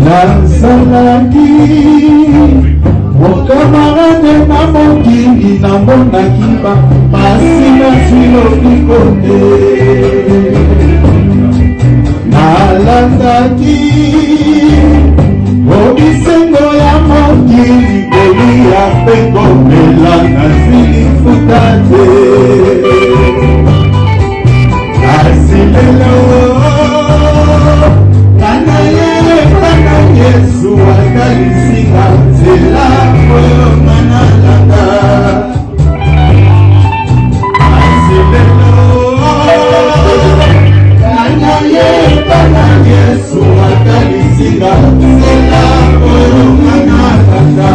nazalaki mokamarade na mokili namonaki bapasi nazwi lobiko te nalandaki obisengo ya mokili kolia mpe komela nazwi lifuta te kasi lelo Yesu akalisinga nzela oyo manalanga asilelo nanga yebana Yesu akalisinga nzela oyo manalanga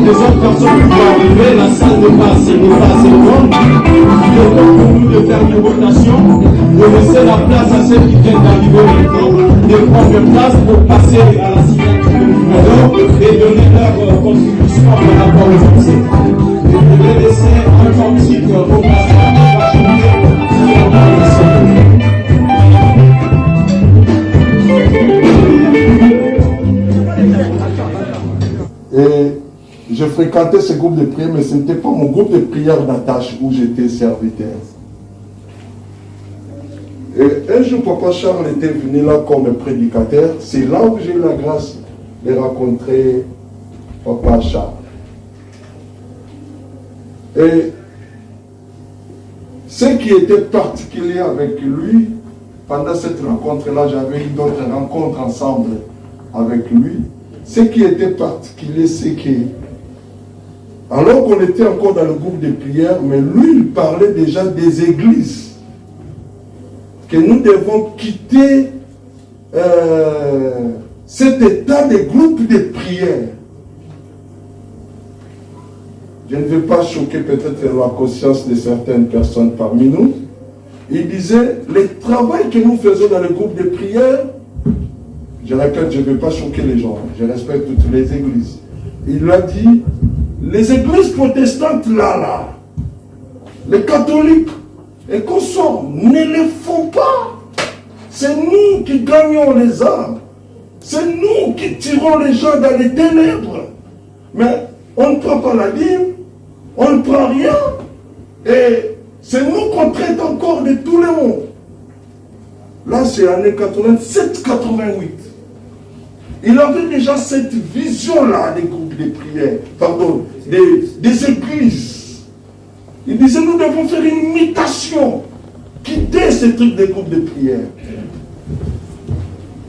des autres personnes qui vont arriver, la salle n'est pas assez grande. est temps pour nous de faire une rotation, de laisser la place à ceux qui viennent d'arriver maintenant, de prendre place pour passer à la signature du numéro et donner leur contribution par rapport aux succès. Je vais laisser un cantique au pasteur qui va chanter sur la Et je fréquentais ce groupe de prière, mais ce n'était pas mon groupe de prière d'attache où j'étais serviteur. Et un jour, Papa Charles était venu là comme prédicateur. C'est là où j'ai eu la grâce de rencontrer Papa Charles. Et ce qui était particulier avec lui, pendant cette rencontre-là, j'avais eu d'autres rencontres ensemble avec lui. Ce qui était particulier, c'est que, alors qu'on était encore dans le groupe de prière, mais lui, il parlait déjà des églises, que nous devons quitter cet état de groupe de prière. Je ne vais pas choquer peut-être la conscience de certaines personnes parmi nous. Il disait, le travail que nous faisons dans le groupe de prière, je répète, je ne vais pas choquer les gens, je respecte toutes les églises. Il a dit, les églises protestantes là, les catholiques, et qu'on sort, ne le font pas. C'est nous qui gagnons les âmes. C'est nous qui tirons les gens dans les ténèbres. Mais on ne prend pas la dîme, on ne prend rien. Et c'est nous qu'on traite encore de tout le monde. Là, c'est l'année 87-88. Il avait déjà cette vision-là des groupes de prière, pardon, des églises. Il disait, nous devons faire une imitation, quitter ce truc des groupes de prière.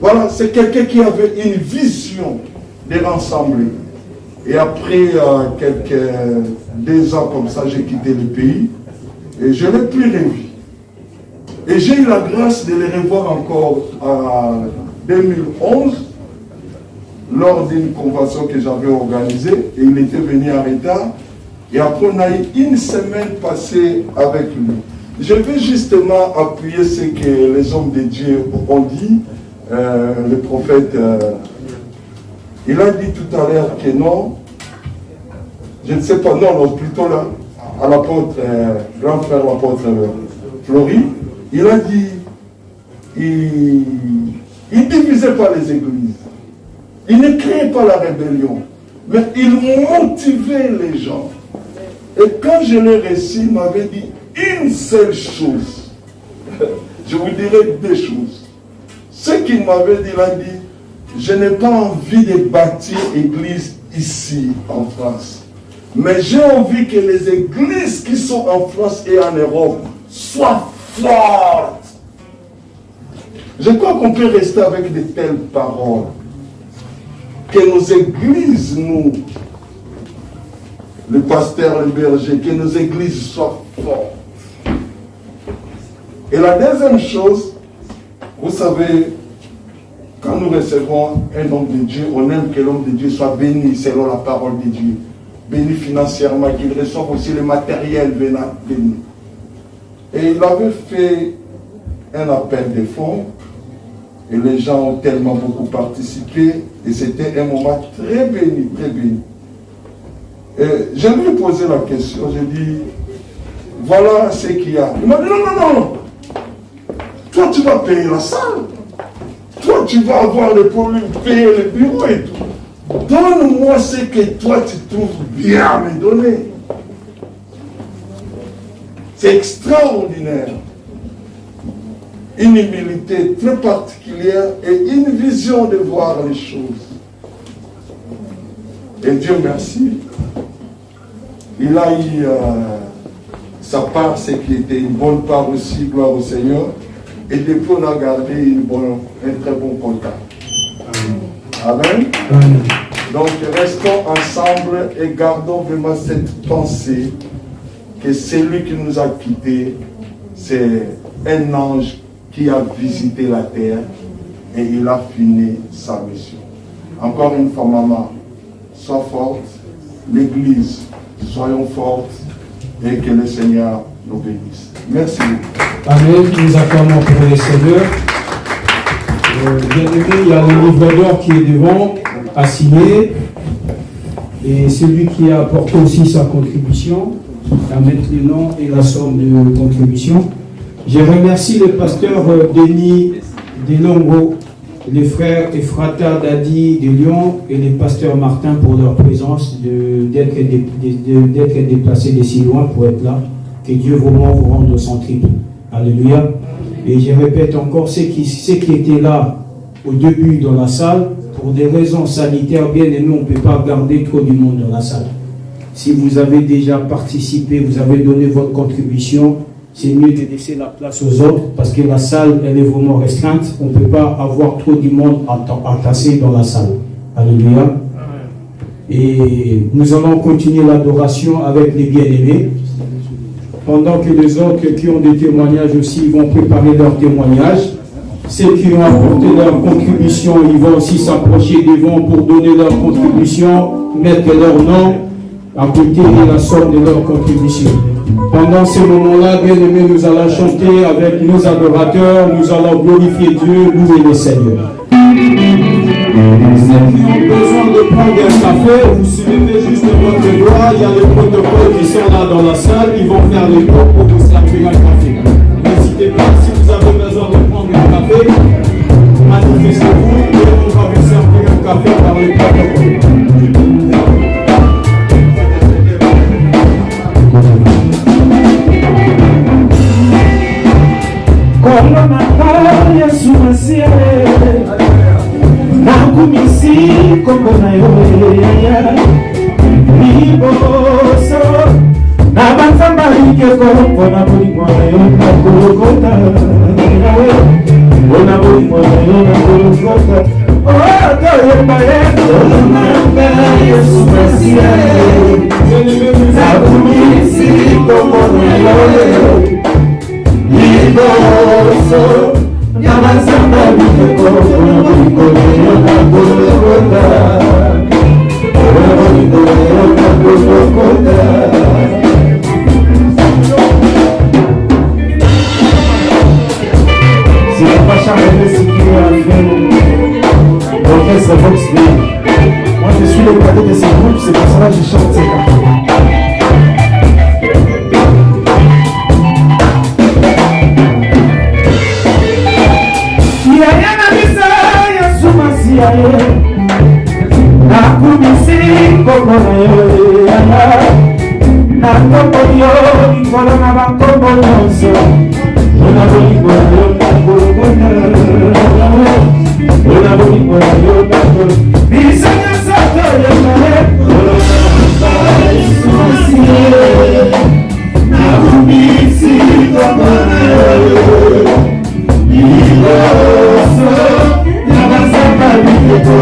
Voilà, c'est quelqu'un qui avait une vision de rassembler. Et après quelques 2 ans comme ça, j'ai quitté le pays et je l'ai plus revu. Et j'ai eu la grâce de le revoir encore en 2011 lors d'une convention que j'avais organisée et il était venu en retard. Et après, on a eu une semaine passée avec lui. Je vais justement appuyer ce que les hommes de Dieu ont dit. Le prophète, il a dit tout à l'heure que non, je ne sais pas, non, plutôt là, à l'apôtre, grand frère l'apôtre Fleury, il a dit, il ne divisait pas les églises, il ne créait pas la rébellion, mais il motivait les gens. Et quand je l'ai reçu, il m'avait dit une seule chose. Je vous dirai 2 choses. Ce qu'il m'avait dit, il a dit, je n'ai pas envie de bâtir église ici en France. Mais j'ai envie que les églises qui sont en France et en Europe soient fortes. Je crois qu'on peut rester avec de telles paroles. Que nos églises, nous, le pasteur, le berger, que nos églises soient fortes. Et la deuxième chose, vous savez, quand nous recevons un homme de Dieu, on aime que l'homme de Dieu soit béni selon la parole de Dieu. Béni financièrement, qu'il reçoive aussi le matériel béni. Et il avait fait un appel de fonds, et les gens ont tellement beaucoup participé, et c'était un moment très béni, très béni. Et je lui ai posé la question, j'ai dit, voilà ce qu'il y a. Il m'a dit, non. Toi, tu vas payer la salle. Toi, tu vas avoir le problème, payer le bureau et tout. Donne-moi ce que toi, tu trouves bien à me donner. C'est extraordinaire. Une humilité très particulière et une vision de voir les choses. Et Dieu merci. Il a eu sa part, ce qui était une bonne part aussi, gloire au Seigneur. Et depuis, on a gardé un très bon contact. Amen. Amen. Donc, restons ensemble et gardons vraiment cette pensée que celui qui nous a quittés, c'est un ange qui a visité la terre et il a fini sa mission. Encore une fois, maman, sois forte, l'église, soyons fortes et que le Seigneur nous bénisse. Merci beaucoup. Amen. Nous acclamons pour les Seigneurs. Bien aimé, il y a le livre d'or qui est devant, à signer. Et celui qui a apporté aussi sa contribution, à mettre le nom et la somme de contribution. Je remercie le pasteur Denis Delongo, les frères et frata Dadi de Lyon et les pasteurs Martin pour leur présence, d'être déplacés de si loin pour être là. Que Dieu vraiment vous rende son triple. Alléluia. Et je répète encore, ceux qui étaient là au début dans la salle, pour des raisons sanitaires, bien aimés, on ne peut pas garder trop du monde dans la salle. Si vous avez déjà participé, vous avez donné votre contribution, c'est mieux de laisser la place aux autres, parce que la salle, elle est vraiment restreinte. On ne peut pas avoir trop du monde entassé dans la salle. Alléluia. Et nous allons continuer l'adoration avec les bien-aimés. Pendant que les autres qui ont des témoignages aussi vont préparer leurs témoignages. Ceux qui ont apporté leur contribution, ils vont aussi s'approcher devant pour donner leur contribution, mettre leur nom à côté de la somme de leur contribution. Pendant ces moments-là, bien aimés, nous allons chanter avec nos adorateurs, nous allons glorifier Dieu, louer le Seigneur. Ceux qui ont besoin de prendre un café, vous soulevez juste votre doigt, il y a les protocoles qui sont là dans la salle, ils vont faire les tours pour vous servir un café. N'hésitez pas, si vous avez besoin de prendre un café, manifestez-vous et on va vous servir un café par les protocoles. Nakumisi kombo na yo liboso na banzamba likeko mpona bolingo na yo na kolokota mpona bolingo na yo na kolokota toyemba ye olonanga Yesu Masia nakumisi kombo na yo liboso Yamasamba bikeko kuna bolingo leo na kolokota kuna bolingo leo na kolokota Si la pacha me fait sécuriser à faire l'orchestre Vox Day. Moi je suis le cadet de ces groupes, c'est pour cela que je chante ces cantions. Nakumisi kombo na yo na kombo yo likolo na bakombo nyonso mpona bolingo na yo na kolokota mpona bolingo na yo na kolokota biso nyonso toyemba Yesu Masia nakumisi kombo na yo liboso na banzamba bikeko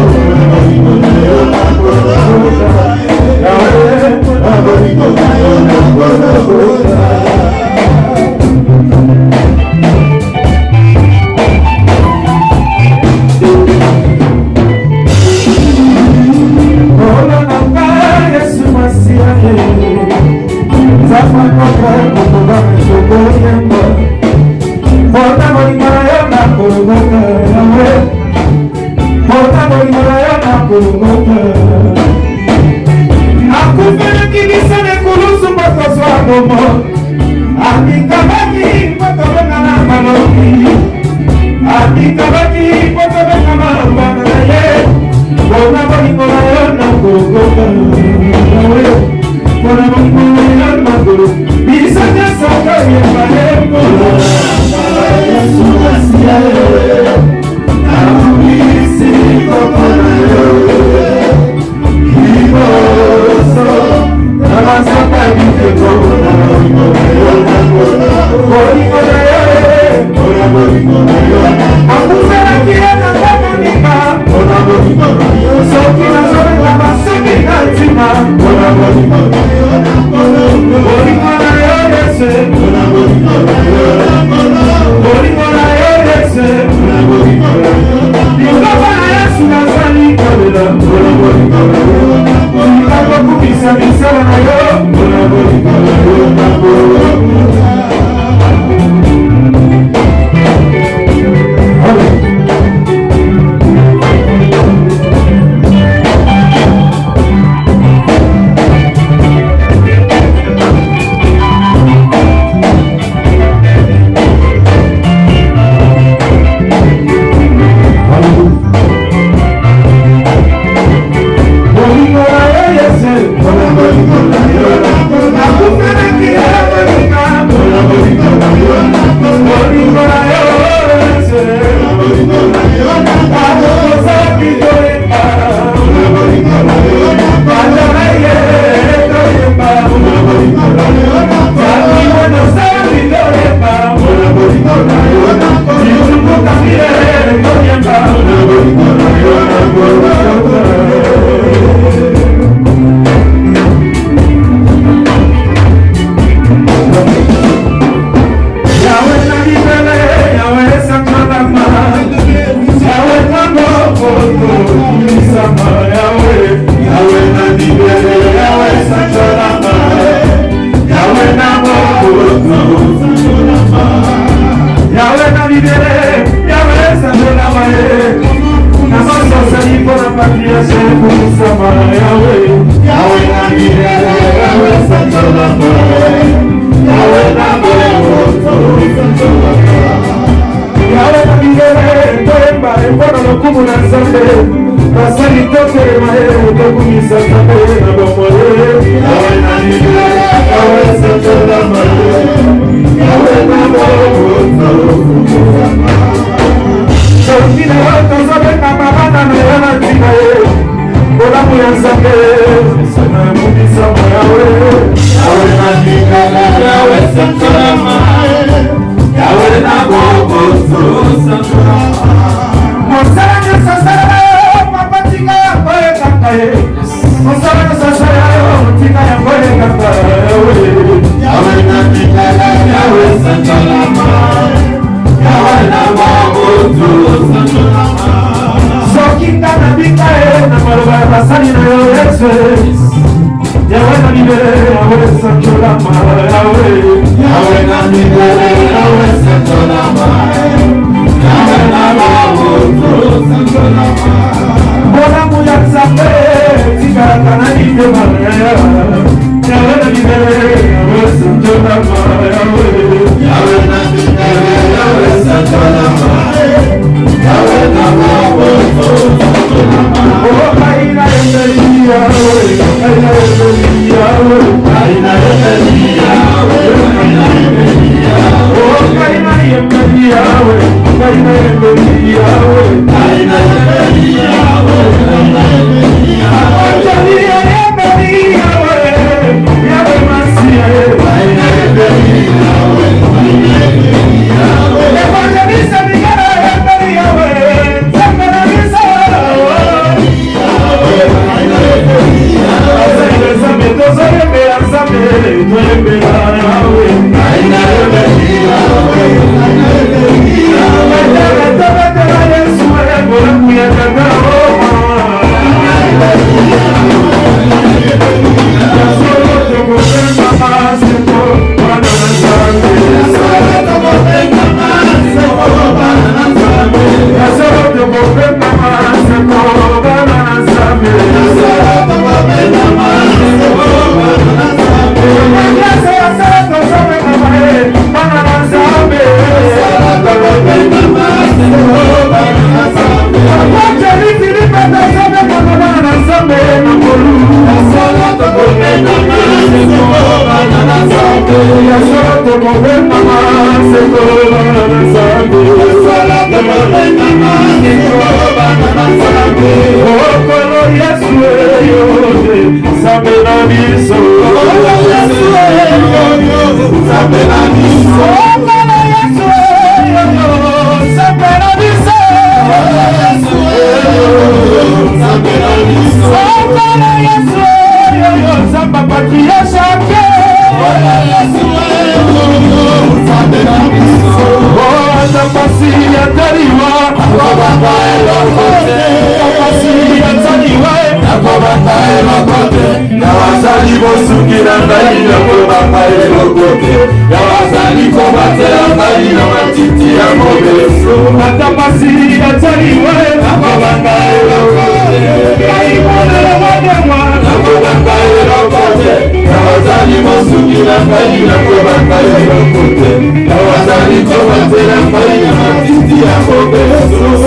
Soki na zoe na basaki na tima Yahweh, Yahweh na milele, Yahweh santo lama, Yahweh na moto santo lama, Yahweh na milele, toemba embona lokumu na Nzambe, basali tokelema tokumisa Nzambe na bomoi. Yahweh na milele, Yahweh santo lama, Yahweh na moto santo lama. Sokina tozobe na mabana na yana ntina ye, olamu ya Nzambe sana mudisa Yahweh, Yahweh na milele, Yahweh santo lama, Yahweh na moto santo lama. Mosala na sasara mapatika ya koe kakaye, mosala na sasara mapatika ya koe kakaye. Yahweh na milele, Yahweh santo lama, Yahweh na moto santo lama. Sokinga na bikae na maloba ya basali na yo Yesu. Yahweh na milele, Yahweh santo lama, Yahweh na milele, Yahweh santo lama, Yahweh na moto santo lama. Bonamu ya Nzambe tika kanani te maraya, Yahweh na milele, Yahweh santo lama, Yahweh na milele, Yahweh santo lama, Yahweh na moto santo lama. Oh kaina Elia, kaina Elia, kaina Elia, kaina Elia. Oh kaina Elia, kaina Elia, kaina Elia, kaina Elia. Ajalia Elia, Yahweh Masia, kaina Elia, kaina Elia. Evangelista Miguel Elia, Sangana Misa.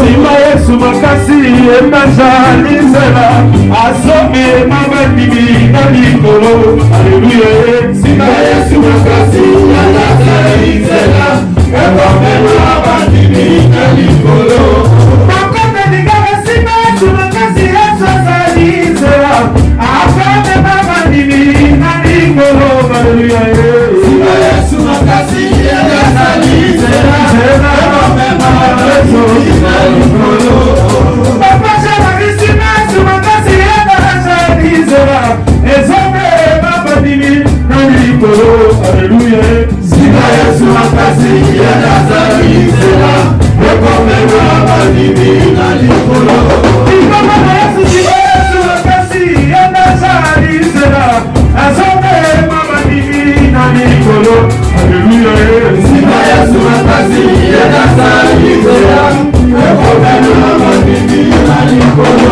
Sima Yesu makasi etajalizela asome mabadibi na likolo. Alleluia. Sima Yesu makasi etajalizela asome mabadibi na likolo. Makote nigaba sima Yesu makasi etajalizela asome mabadibi na likolo. Alleluia. Sima Yesu makasi etajalizela asome mabadibi na likolo. Papa Jean-Marie Simas makasi etajalizela asome mabadibi na likolo. Alleluia. Sima Yesu makasi etajalizela asome mabadibi na likolo. Sima Yesu makasi etajalizela asome mabadibi na likolo. Alleluia. Sima Yesu makasi etajalizela asome mabadibi na likolo.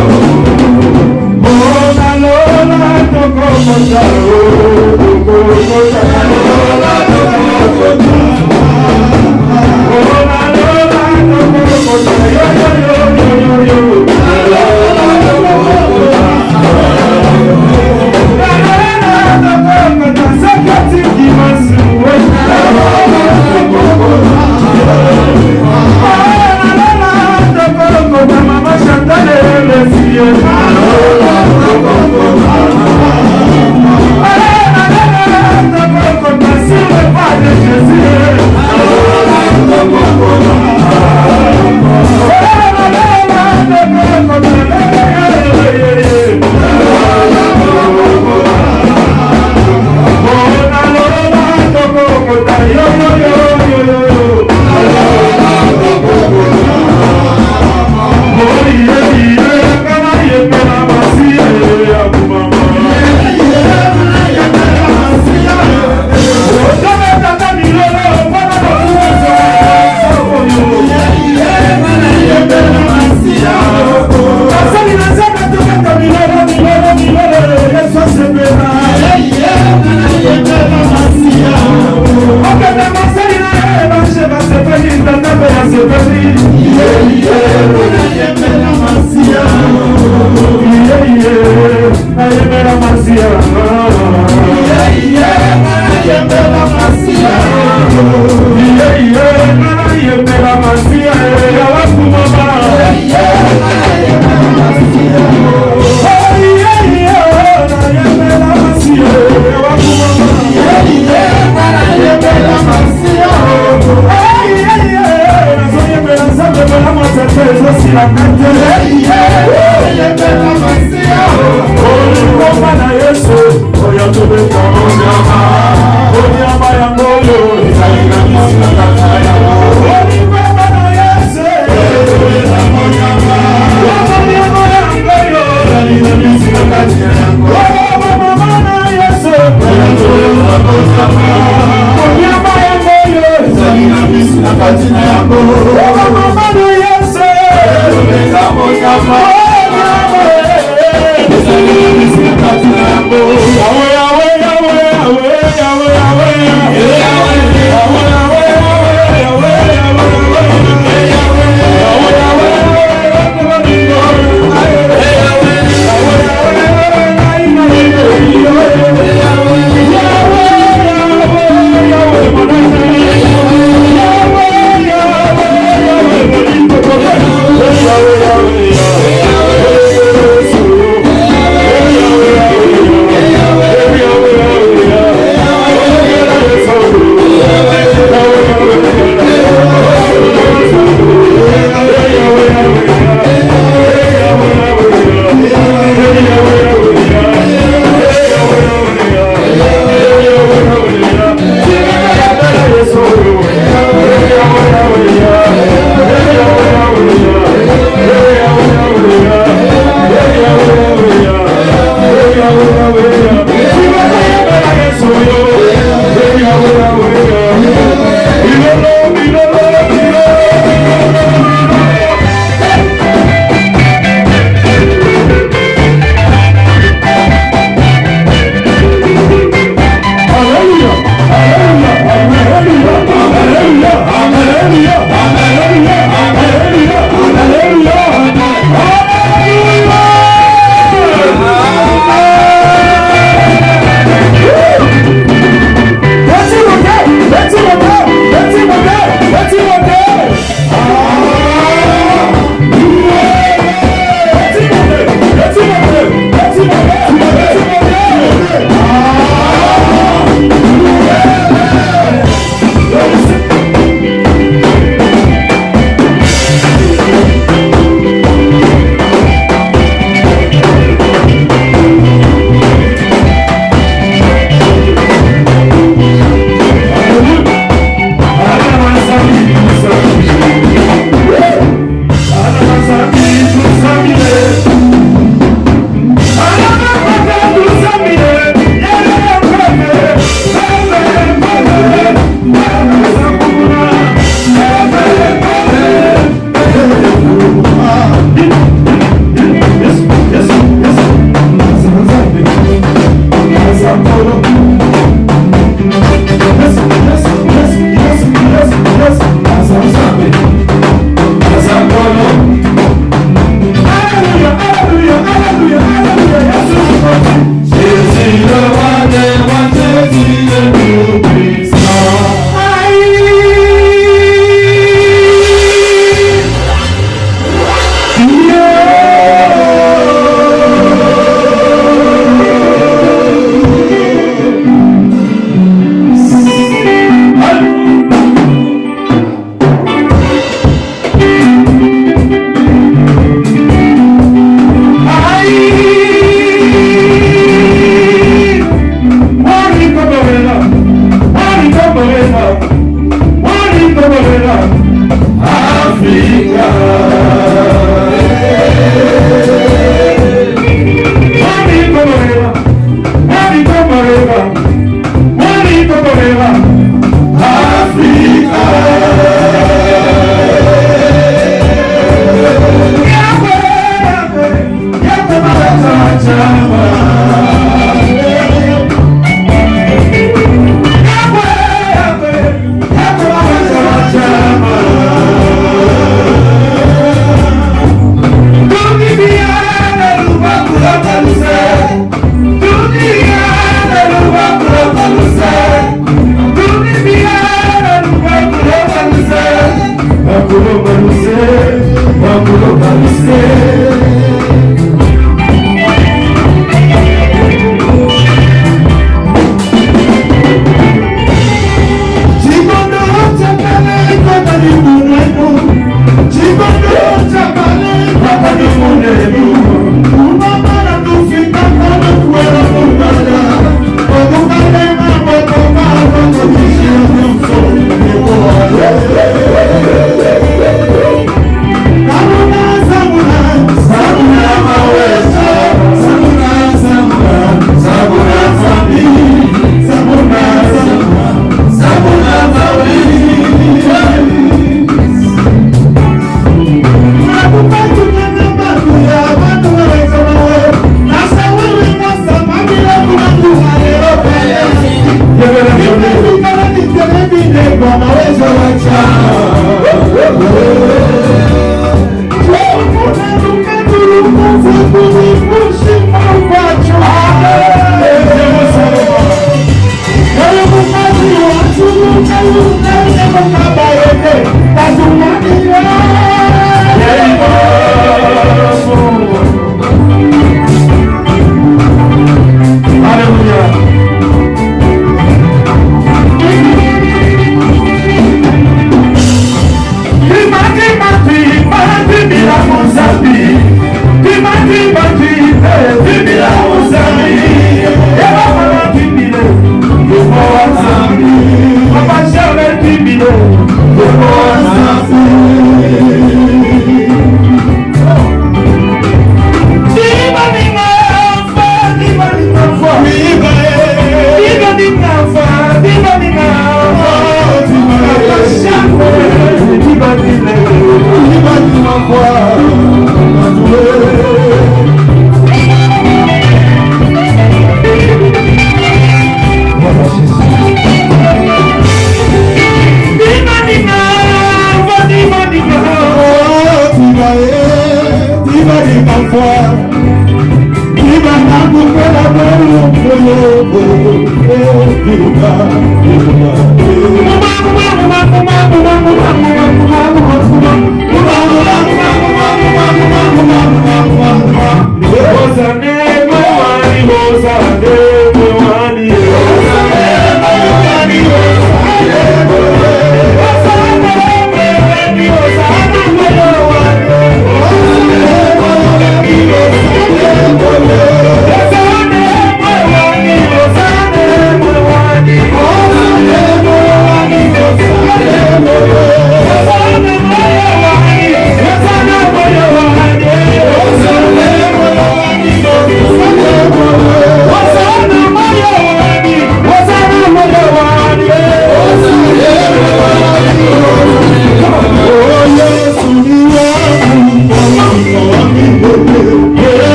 Yeah.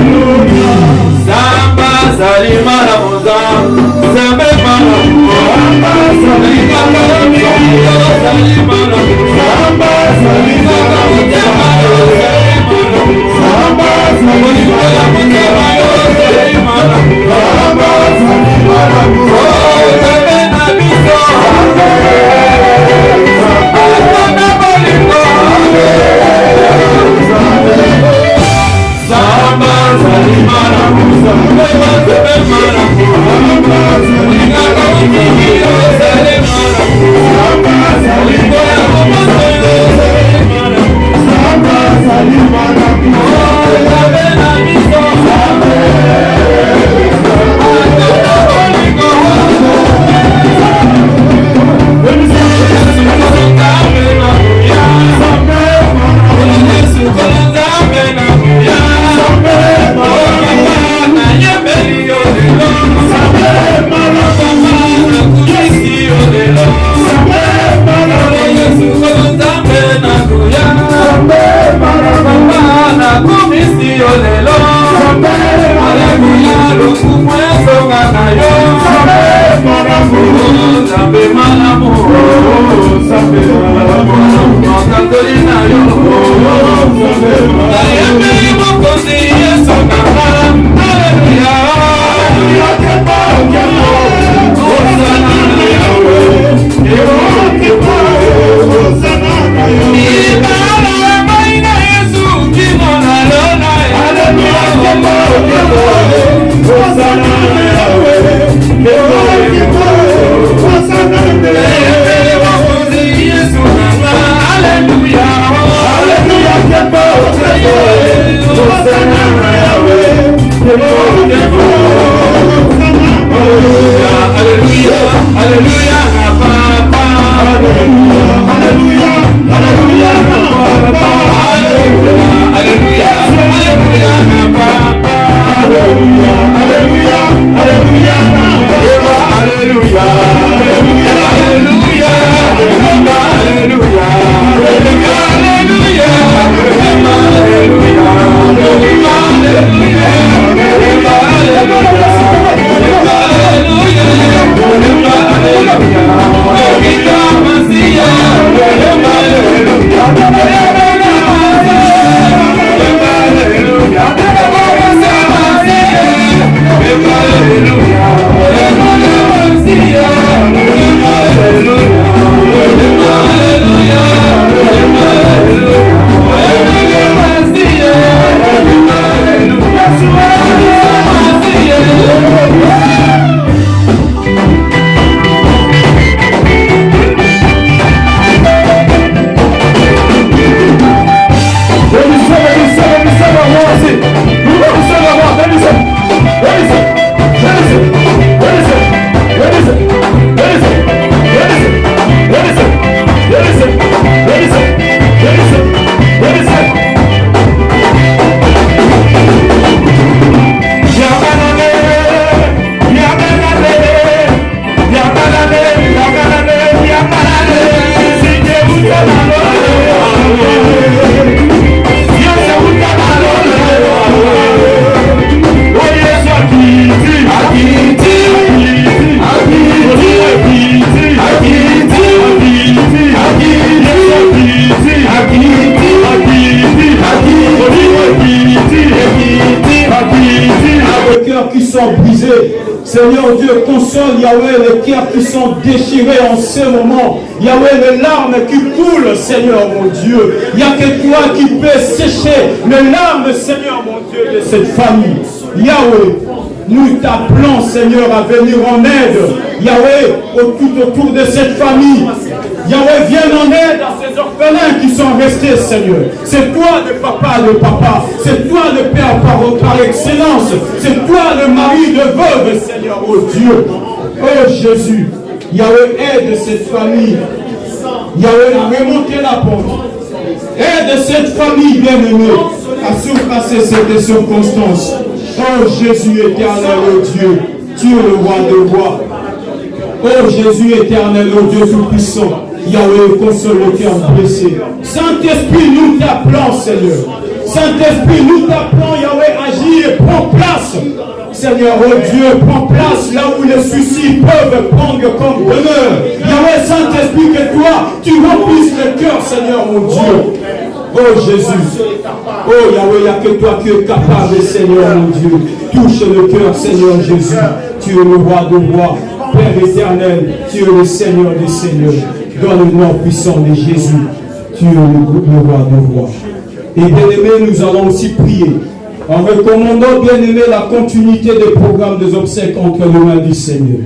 I'm Seigneur Dieu, console, Yahweh, les cœurs qui sont déchirés en ce moment. Yahweh, les larmes qui coulent, Seigneur mon Dieu. Il n'y a que toi qui peux sécher les larmes, Seigneur mon Dieu, de cette famille. Yahweh, nous t'appelons, Seigneur, à venir en aide. Yahweh, tout autour de cette famille. Yahweh, viens en aide à ces orphelins qui sont restés, Seigneur. C'est toi le papa, c'est toi le père par excellence. C'est toi le mari de veuve, Seigneur, oh Dieu. Oh Jésus, Yahweh, aide cette famille. Yahweh, à remonter la pente. Aide cette famille bien-aimée à surpasser cette circonstance. Oh Jésus éternel, oh Dieu, tu es le roi de rois. Oh Jésus éternel, oh Dieu tout-puissant. Yahweh, console le cœur blessé. Saint-Esprit, nous t'appelons, Seigneur. Saint-Esprit, nous t'appelons, Yahweh, agis et prends place. Seigneur, oh Dieu, prends place là où les soucis peuvent prendre comme demeure. Yahweh, Saint-Esprit, que toi, tu remplisses le cœur, Seigneur, mon Dieu. Oh Jésus, oh Yahweh, il n'y a que toi qui es capable, Seigneur, mon Dieu. Touche le cœur, Seigneur Jésus. Tu es le roi de rois, Père éternel, tu es le Seigneur des seigneurs. Dans le nom puissant de Jésus, tu es le roi de rois. Et bien-aimés, nous allons aussi prier En recommandant, bien aimé, la continuité des programmes des obsèques entre les mains du Seigneur.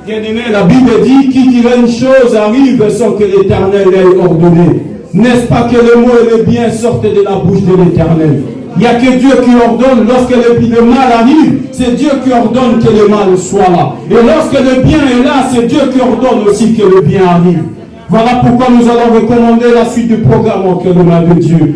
Bien aimé, la Bible dit, qui dirait une chose arrive sans que l'Éternel l'ait ordonné. N'est-ce pas que le mot et le bien sortent de la bouche de l'Éternel? Il n'y a que Dieu qui ordonne. Lorsque le mal arrive, c'est Dieu qui ordonne que le mal soit là. Et lorsque le bien est là, c'est Dieu qui ordonne aussi que le bien arrive. Voilà pourquoi nous allons recommander la suite du programme entre les mains de Dieu.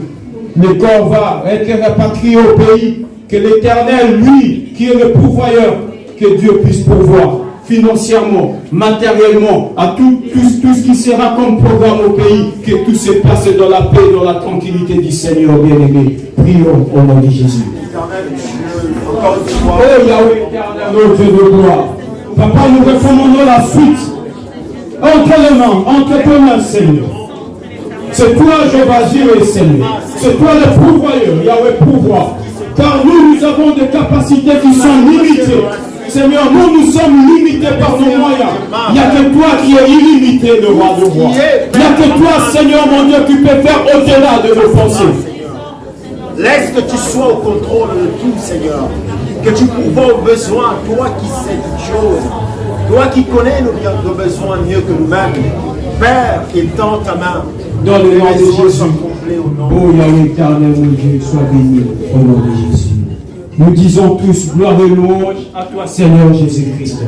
Le corps va être rapatrié au pays. Que l'Éternel, lui, qui est le pourvoyeur, que Dieu puisse pourvoir financièrement, matériellement, à tout ce qui sera comme programme au pays, que tout se passe dans la paix, dans la tranquillité du Seigneur bien-aimé. Prions au nom de Jésus. Oh Yahweh éternel, notre Dieu de gloire. Papa, nous recommandons la suite. Entre les mains, entre tes mains, Seigneur. C'est toi, Jéhovah Jireh, Seigneur. C'est toi le pourvoyeur, Yahweh pourvoit. Car nous avons des capacités qui sont limitées. Seigneur, nous sommes limités par nos moyens. Il n'y a que toi qui es illimité, le roi de rois. Il n'y a que toi, Seigneur, mon Dieu, qui peux faire au-delà de nos pensées. Laisse que tu sois au contrôle de tout, Seigneur. Que tu pourvoies aux besoins, toi qui sais toutes choses. Toi qui connais nos besoins mieux que nous-mêmes. Père, étends ta main. Dans le nom de Jésus. Oh Yahweh éternel, mon Dieu, sois béni au nom de Jésus. Nous disons tous gloire et louange à toi, Seigneur Jésus-Christ.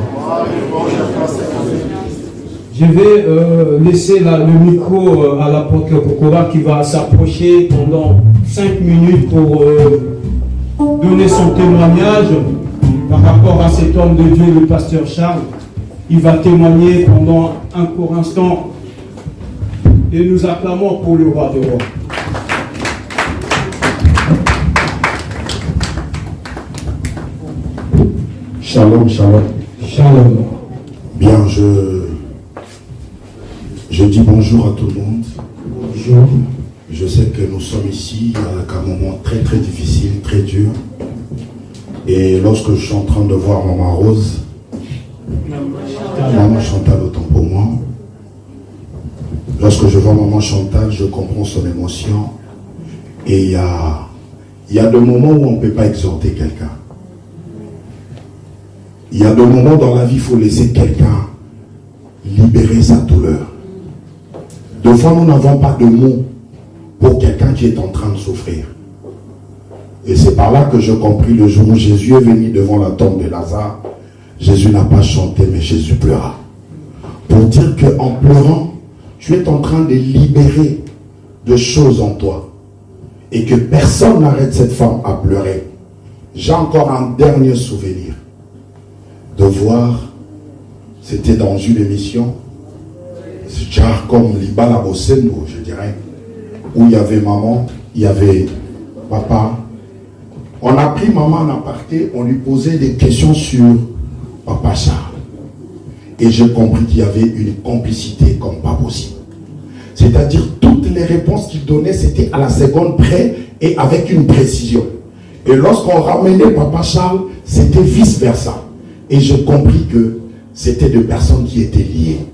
Je vais laisser le micro à l'apôtre Pokora qui va s'approcher pendant 5 minutes pour donner son témoignage par rapport à cet homme de Dieu, le pasteur Charles. Il va témoigner pendant un court instant et nous acclamons pour le roi des rois. Shalom, shalom. Shalom. Bien, je dis bonjour à tout le monde. Bonjour. Je sais que nous sommes ici avec un moment très très difficile, très dur. Et lorsque je suis en train de voir Maman Rose, Maman Chantal autant pour moi, lorsque je vois Maman Chantal, je comprends son émotion. Et il y a des moments où on ne peut pas exhorter quelqu'un. Il y a des moments dans la vie, il faut laisser quelqu'un libérer sa douleur. Des fois, nous n'avons pas de mots pour quelqu'un qui est en train de souffrir. Et c'est par là que je compris le jour où Jésus est venu devant la tombe de Lazare. Jésus n'a pas chanté, mais Jésus pleura. Pour dire qu'en pleurant, tu es en train de libérer des choses en toi. Et que personne n'arrête cette femme à pleurer. J'ai encore un dernier souvenir. De voir, c'était dans une émission, genre comme Libala Bosendo, je dirais, où il y avait maman, il y avait papa. On a pris maman en aparté, on lui posait des questions sur papa Charles. Et j'ai compris qu'il y avait une complicité comme pas possible. C'est-à-dire, toutes les réponses qu'il donnait, c'était à la seconde près et avec une précision. Et lorsqu'on ramenait papa Charles, c'était vice-versa. Et j'ai compris que c'était des personnes qui étaient liées.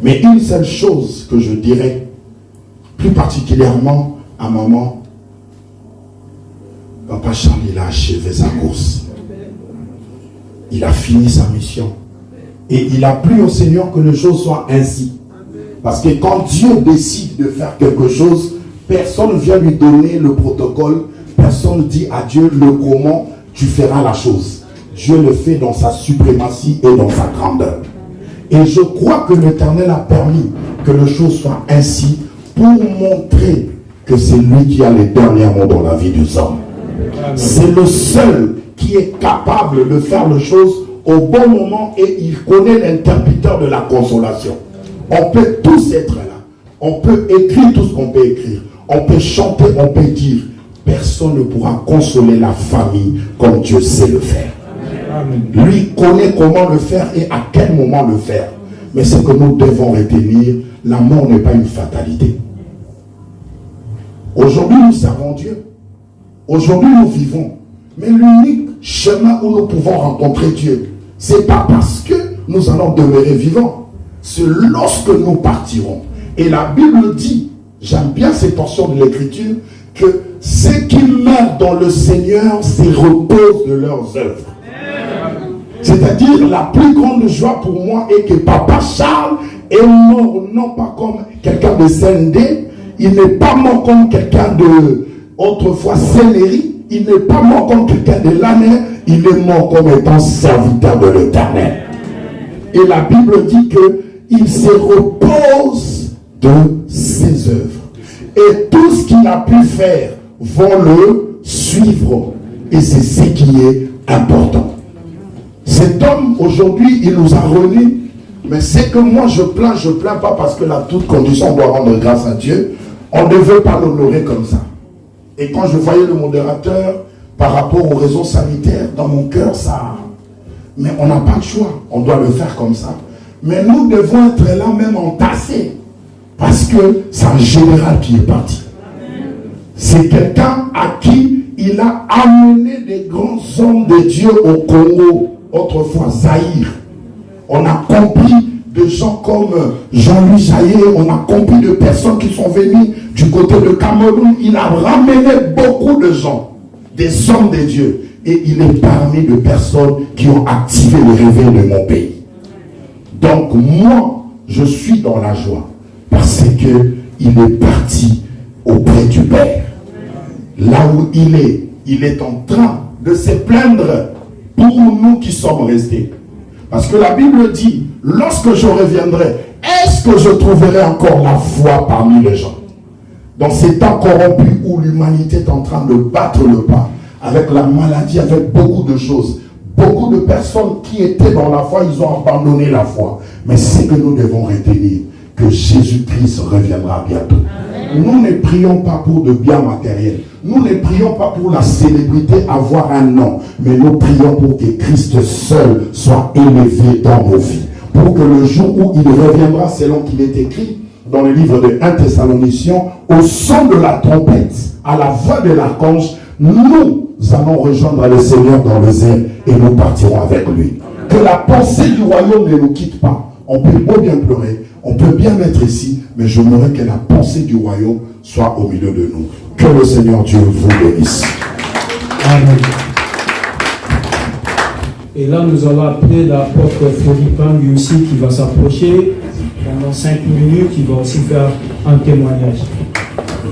Mais une seule chose que je dirais, plus particulièrement à maman, papa Charles, il a achevé sa course. Il a fini sa mission. Et il a plu au Seigneur que les choses soient ainsi. Parce que quand Dieu décide de faire quelque chose, personne ne vient lui donner le protocole. Personne ne dit à Dieu le comment tu feras la chose. Dieu le fait dans sa suprématie et dans sa grandeur. Et je crois que l'Éternel a permis que les choses soient ainsi pour montrer que c'est lui qui a les derniers mots dans la vie des hommes. C'est le seul qui est capable de faire les choses au bon moment et il connaît l'interpréteur de la consolation. On peut tous être là. On peut écrire tout ce qu'on peut écrire. On peut chanter, on peut dire. Personne ne pourra consoler la famille comme Dieu sait le faire. Lui connaît comment le faire et à quel moment le faire. Mais ce que nous devons retenir, la mort n'est pas une fatalité. Aujourd'hui, nous servons Dieu. Aujourd'hui, nous vivons. Mais l'unique chemin où nous pouvons rencontrer Dieu, ce n'est pas parce que nous allons demeurer vivants. C'est lorsque nous partirons. Et la Bible dit, j'aime bien ces portions de l'Écriture, que ceux qui meurent dans le Seigneur se reposent de leurs œuvres. C'est-à-dire, la plus grande joie pour moi est que Papa Charles est mort non pas comme quelqu'un de CND, il n'est pas mort comme quelqu'un de autrefois Céleri, il n'est pas mort comme quelqu'un de l'année, il est mort comme étant serviteur de l'Éternel. Et la Bible dit qu'il se repose de ses œuvres. Et tout ce qu'il a pu faire vont le suivre. Et c'est ce qui est important. Cet homme, aujourd'hui, il nous a remis. Mais c'est que moi, je plains pas parce que la toute condition doit rendre grâce à Dieu. On ne veut pas l'honorer comme ça. Et quand je voyais le modérateur par rapport aux raisons sanitaires, dans mon cœur, ça... Mais on n'a pas de choix. On doit le faire comme ça. Mais nous devons être là même entassés. Parce que c'est un général qui est parti. C'est quelqu'un à qui il a amené des grands hommes de Dieu au Congo, autrefois Zaïre. On a compris de gens comme Jean-Louis Jaillet, on a compris de personnes qui sont venues du côté de Cameroun. Il a ramené beaucoup de gens, des hommes de Dieu. Et il est parmi de personnes qui ont activé le réveil de mon pays. Donc moi, je suis dans la joie. Parce qu'il est parti auprès du Père. Là où il est en train de se plaindre pour nous qui sommes restés. Parce que la Bible dit, lorsque je reviendrai, est-ce que je trouverai encore la foi parmi les gens? Dans ces temps corrompus où l'humanité est en train de battre le pas, avec la maladie, avec beaucoup de choses, beaucoup de personnes qui étaient dans la foi, ils ont abandonné la foi. Mais c'est que nous devons retenir que Jésus-Christ reviendra bientôt. Amen. Nous ne prions pas pour de biens matériels. Nous ne prions pas pour la célébrité, avoir un nom. Mais nous prions pour que Christ seul soit élevé dans nos vies. Pour que le jour où il reviendra, selon qu'il est écrit dans le livre de 1 Thessaloniciens, au son de la trompette, à la voix de l'archange, nous allons rejoindre le Seigneur dans les airs et nous partirons avec lui. Que la pensée du royaume ne nous quitte pas. On peut beau bien pleurer, on peut bien être ici, mais j'aimerais que la pensée du royaume soit au milieu de nous. Que le Seigneur Dieu vous bénisse. Amen. Et là, nous allons appeler l'apôtre Philippin, lui aussi, qui va s'approcher pendant 5 minutes, qui va aussi faire un témoignage.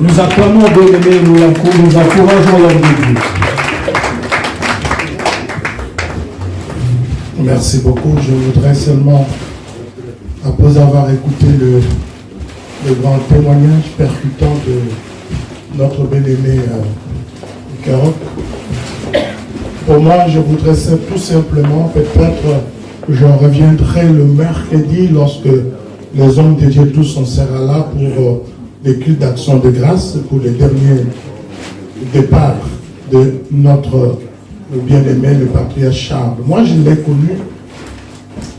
Nous acclamons bien-aimés, nous encourageons l'homme de Dieu. Merci beaucoup. Je voudrais seulement, après avoir écouté le grand témoignage percutant de notre bien-aimé Carole, pour moi, je voudrais tout simplement, peut-être, j'en reviendrai le mercredi lorsque les hommes de Dieu tous on sera là pour les cultes d'action de grâce, pour les derniers départs de notre bien-aimé, le patriarche Charles. Moi, je l'ai connu.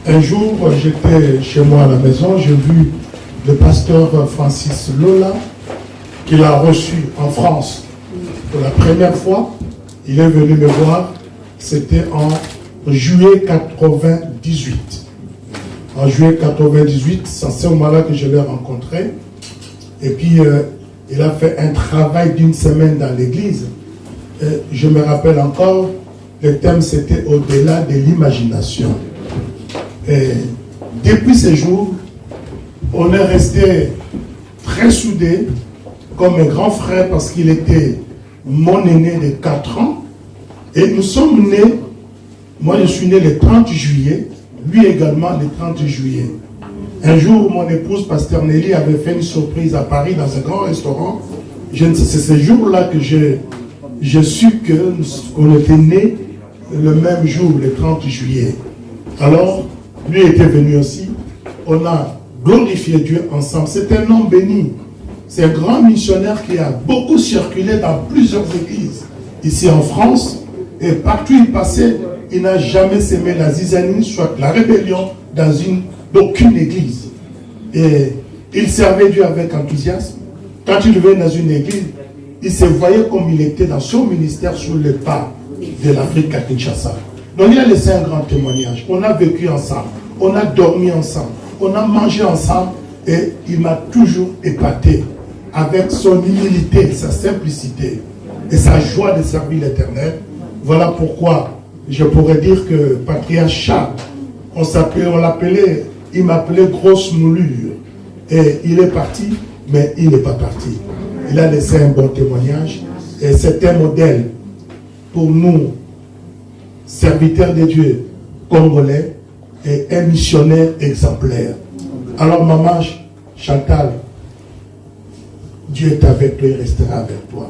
Un jour, j'étais chez moi à la maison, j'ai vu le pasteur Francis Lola, qu'il a reçu en France pour la première fois. Il est venu me voir, c'était en juillet 98. En juillet 98, c'est ce moment-là que je l'ai rencontré. Et puis, il a fait un travail d'une semaine dans l'église. Je me rappelle encore, le thème c'était au-delà de l'imagination. Et depuis ces jours, on est resté très soudés, comme un grand frère, parce qu'il était mon aîné de 4 ans. Et nous sommes nés, moi je suis né le 30 juillet, lui également le 30 juillet. Un jour, mon épouse, Pasteur Nelly, avait fait une surprise à Paris dans un grand restaurant. C'est ce jour-là que j'ai su qu'on était nés le même jour, le 30 juillet. Alors, lui était venu aussi. On a glorifié Dieu ensemble. C'est un homme béni. C'est un grand missionnaire qui a beaucoup circulé dans plusieurs églises. Ici en France, et partout où il passait, il n'a jamais semé la zizanie, soit la rébellion, d'aucune église. Et il servait Dieu avec enthousiasme. Quand il venait dans une église, il se voyait comme il était dans son ministère sur les pas de l'Afrique à Kinshasa. Donc il a laissé un grand témoignage. On a vécu ensemble, on a dormi ensemble, on a mangé ensemble et il m'a toujours épaté avec son humilité, sa simplicité. et sa joie de servir l'Éternel. Voilà pourquoi je pourrais dire que Patriarche Charles, on l'appelait, il m'appelait grosse moulure. Et il est parti, mais il n'est pas parti. Il a laissé un bon témoignage et c'est un modèle pour nous, serviteurs de Dieu congolais, et un missionnaire exemplaire. Alors maman Chantal, Dieu est avec toi, il restera avec toi.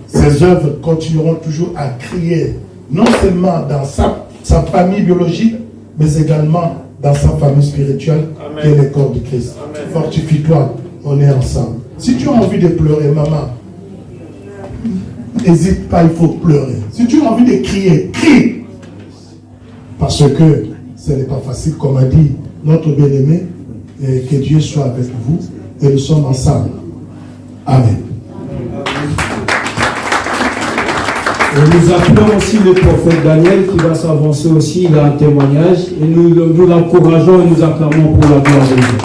Ses œuvres continueront toujours à crier, non seulement dans sa famille biologique, mais également dans sa famille spirituelle, qui est le corps de Christ. Fortifie-toi, on est ensemble. Si tu as envie de pleurer, maman, n'hésite pas, il faut pleurer. Si tu as envie de crier, crie. Parce que ce n'est pas facile, comme a dit notre bien-aimé, et que Dieu soit avec vous, et nous sommes ensemble. Amen. Et nous appelons aussi le prophète Daniel qui va s'avancer aussi, il a un témoignage, et nous l'encourageons et nous acclamons pour la gloire de Dieu.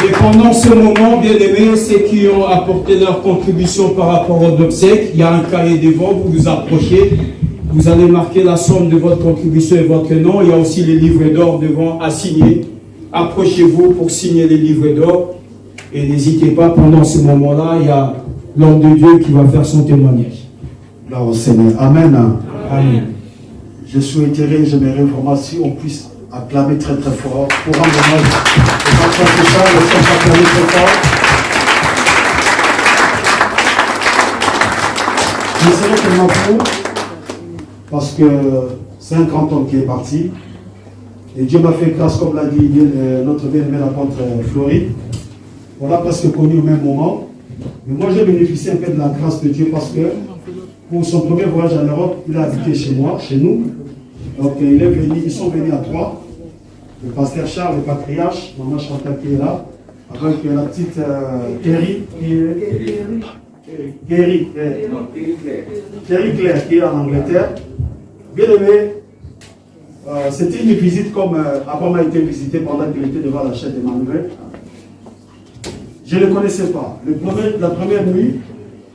Et pendant ce moment, bien aimés, ceux qui ont apporté leur contribution par rapport aux obsèques, il y a un cahier devant, vous vous approchez, vous allez marquer la somme de votre contribution et votre nom. Il y a aussi les livrets d'or devant à signer. Approchez-vous pour signer les livrets d'or. Et n'hésitez pas, pendant ce moment-là, il y a l'homme de Dieu qui va faire son témoignage. Gloire au Seigneur. Amen. Amen. Je souhaiterais, j'aimerais vraiment si on puisse acclamer très très fort pour rendre hommage aux enfants de ça, le Seigneur acclamer très fort. Je serai tellement fou parce que c'est un grand homme qui est parti et Dieu m'a fait grâce, comme l'a dit notre bien-aimé l'apôtre Flori. On l'a presque connu au même moment. Mais moi j'ai bénéficié un peu de la grâce de Dieu parce que pour son premier voyage en Europe, il a habité chez moi, chez nous. Donc ils sont venus à 3. Le pasteur Charles, le patriarche, maman Chantal qui est là, avec la petite Kerry Claire qui est en Angleterre. Bien aimé, c'était une visite comme Abraham a été visité pendant qu'il était devant la chaîne d'Emmanuel. Je ne le connaissais pas. La première nuit,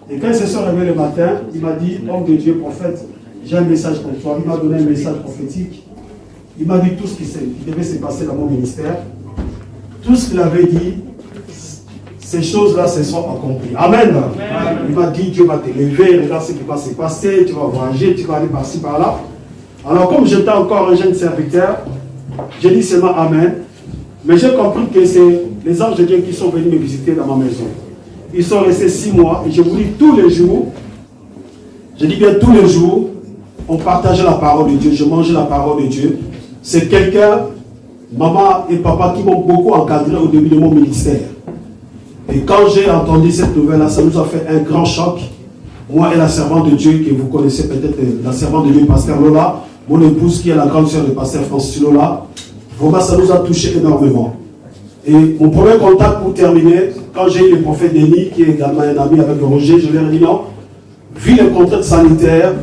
et quand il se sont réveillés le matin, il m'a dit, homme de Dieu, prophète, j'ai un message pour toi. Il m'a donné un message prophétique. Il m'a dit tout ce qui devait se passer dans mon ministère. Tout ce qu'il avait dit, ces choses-là se sont accomplies. Amen. Amen. Il m'a dit, Dieu va t'élever, regarde ce qui va se passer, tu vas voyager, tu vas aller par-ci, par-là. Alors comme j'étais encore un jeune serviteur, j'ai dit seulement Amen. Mais j'ai compris que c'est les anges de Dieu qui sont venus me visiter dans ma maison. Ils sont restés 6 mois et je vous dis tous les jours, je dis bien tous les jours, on partageait la parole de Dieu, je mangeais la parole de Dieu. C'est quelqu'un, maman et papa, qui m'ont beaucoup encadré au début de mon ministère. Et quand j'ai entendu cette nouvelle-là, ça nous a fait un grand choc. Moi et la servante de Dieu, que vous connaissez peut-être, la servante de Dieu, pasteur Lola, mon épouse qui est la grande sœur du pasteur Francis Lola, vraiment ça nous a touché énormément. Et mon premier contact pour terminer, quand j'ai eu le prophète Denis, qui est également un ami avec Roger, je lui ai dit non, vu les contraintes sanitaires,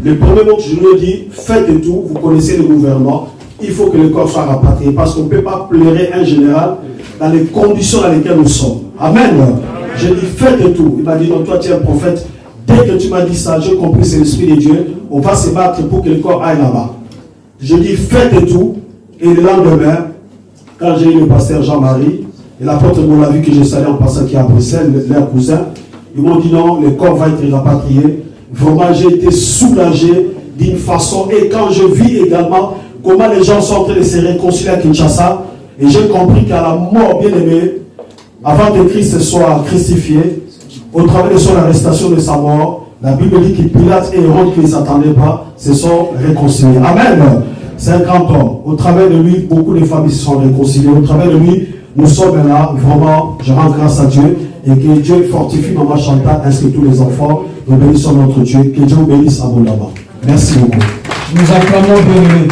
le premier mot que je lui ai dit, faites tout, vous connaissez le gouvernement, il faut que le corps soit rapatrié, parce qu'on ne peut pas pleurer un général dans les conditions dans lesquelles nous sommes. Amen. J'ai dit, faites tout. Il m'a dit, non, toi tu es un prophète. Dès que tu m'as dit ça, j'ai compris, c'est l'Esprit de Dieu, on va se battre pour que le corps aille là-bas. Je dis, faites tout. Et le lendemain, quand j'ai eu le pasteur Jean-Marie, et l'apôtre m'a vu que je salais en passant qui est à Bruxelles, leur cousin, ils m'ont dit non, le corps va être rapatrié. Vraiment, j'ai été soulagé d'une façon. Et quand je vis également comment les gens sont en train de se réconcilier à Kinshasa, et j'ai compris qu'à la mort, bien aimé, avant que Christ soit crucifié, au travers de son arrestation de sa mort, la Bible dit que Pilate et Hérode qui ne s'attendaient pas se sont réconciliés. Amen. C'est un grand homme. Au travers de lui, beaucoup de familles se sont réconciliées. Au travers de lui, nous sommes là. Vraiment, je rends grâce à Dieu. Et que Dieu fortifie Maman Chantal ainsi que tous les enfants. Nous bénissons notre Dieu. Que Dieu vous bénisse abondamment. Merci beaucoup. Nous acclamons bien-aimé.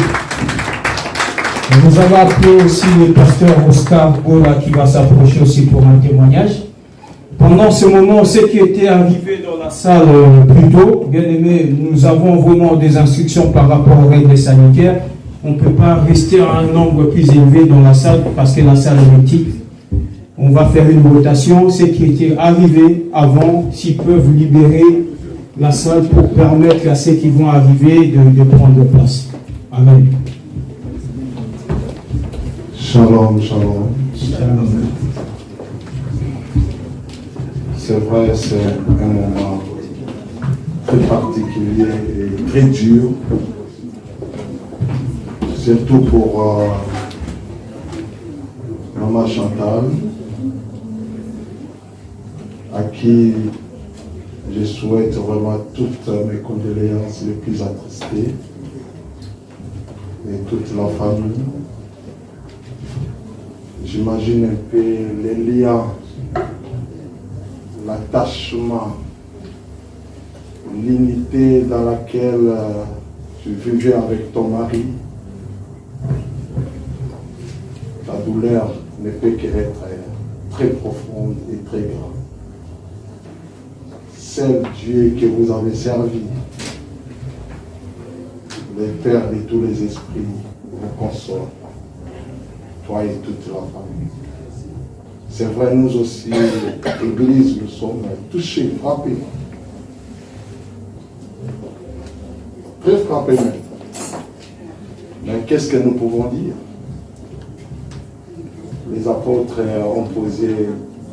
Nous avons appelé aussi le pasteur Oscar Gora qui va s'approcher aussi pour un témoignage. Pendant ce moment, ceux qui étaient arrivés dans la salle plus tôt, bien aimé, nous avons vraiment des instructions par rapport aux règles sanitaires. On ne peut pas rester à un nombre plus élevé dans la salle parce que la salle est mythique. On va faire une votation. Ceux qui étaient arrivés avant, s'ils peuvent libérer la salle pour permettre à ceux qui vont arriver de prendre place. Amen. Shalom, shalom. Shalom. C'est vrai, c'est un moment très particulier et très dur, surtout pour Maman Chantal, à qui je souhaite vraiment toutes mes condoléances les plus attristées, et toute la famille. J'imagine un peu les liens, l'attachement, l'unité dans laquelle tu vivais avec ton mari. La douleur ne peut qu'être très profonde et très grande. Seul Dieu que vous avez servi, le Père de tous les esprits, vous console, toi et toute la famille. C'est vrai, nous aussi, l'Église, nous sommes touchés, frappés. Très frappés même. Mais qu'est-ce que nous pouvons dire? Les apôtres ont posé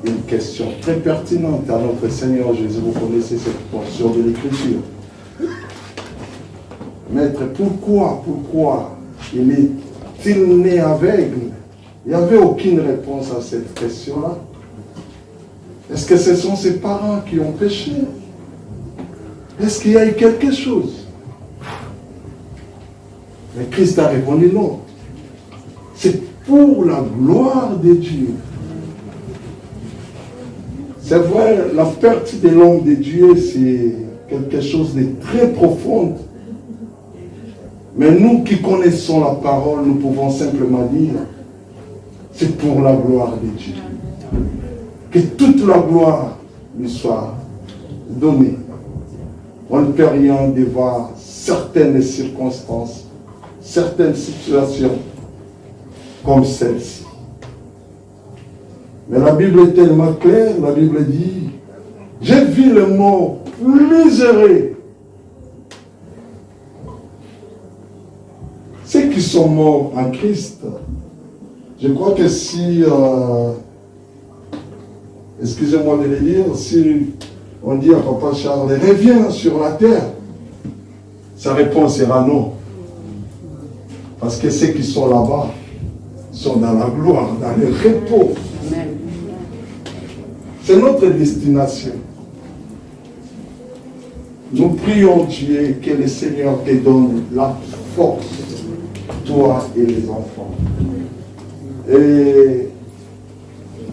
une question très pertinente à notre Seigneur Jésus. Vous connaissez cette portion de l'Écriture. Maître, pourquoi il est-il né aveugle? Il n'y avait aucune réponse à cette question-là. Est-ce que ce sont ses parents qui ont péché? Est-ce qu'il y a eu quelque chose? Mais Christ a répondu non. C'est pour la gloire de Dieu. C'est vrai, la perte de l'homme de Dieu, c'est quelque chose de très profond. Mais nous qui connaissons la parole, nous pouvons simplement dire, c'est pour la gloire de Dieu. Que toute la gloire lui soit donnée. On ne peut rien devant certaines circonstances, certaines situations comme celle-ci. Mais la Bible est tellement claire, la Bible dit, j'ai vu le mort plus heureux. Ceux qui sont morts en Christ, je crois que si, excusez-moi de le dire, si on dit à Papa Charles, reviens sur la terre, sa réponse sera non. Parce que ceux qui sont là-bas sont dans la gloire, dans le repos. C'est notre destination. Nous prions Dieu que le Seigneur te donne la force, toi et les enfants. Et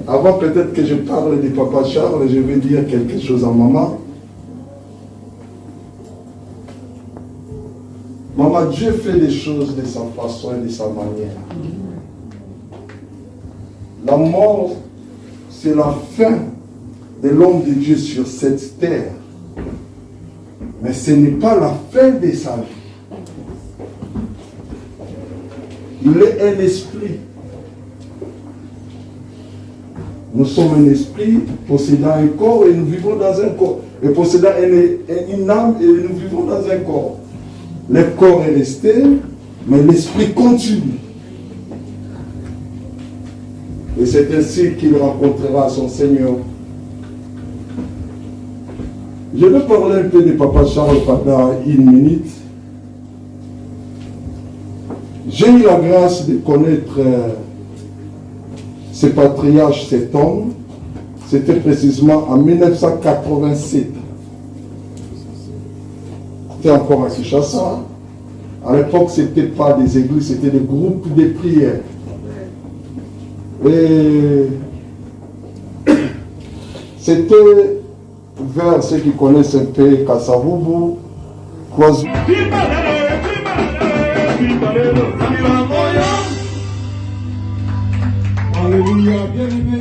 avant peut-être que je parle de Papa Charles, je vais dire quelque chose à maman. Maman, Dieu fait les choses de sa façon et de sa manière. La mort, c'est la fin de l'homme de Dieu sur cette terre. Mais ce n'est pas la fin de sa vie. Il est un esprit. Nous sommes un esprit possédant un corps et nous vivons dans un corps. Et possédant une âme et nous vivons dans un corps. Le corps est resté, mais l'esprit continue. Et c'est ainsi qu'il rencontrera son Seigneur. Je vais parler un peu de Papa Charles pendant une minute. J'ai eu la grâce de connaître ce patriarche, cet homme. C'était précisément en 1987. C'était encore à Kinshasa. À l'époque, ce n'était pas des églises, c'était des groupes de prière. Et c'était vers ceux qui connaissent un peu Kassavubu, Kwazulu. Alléluia, bien aimé.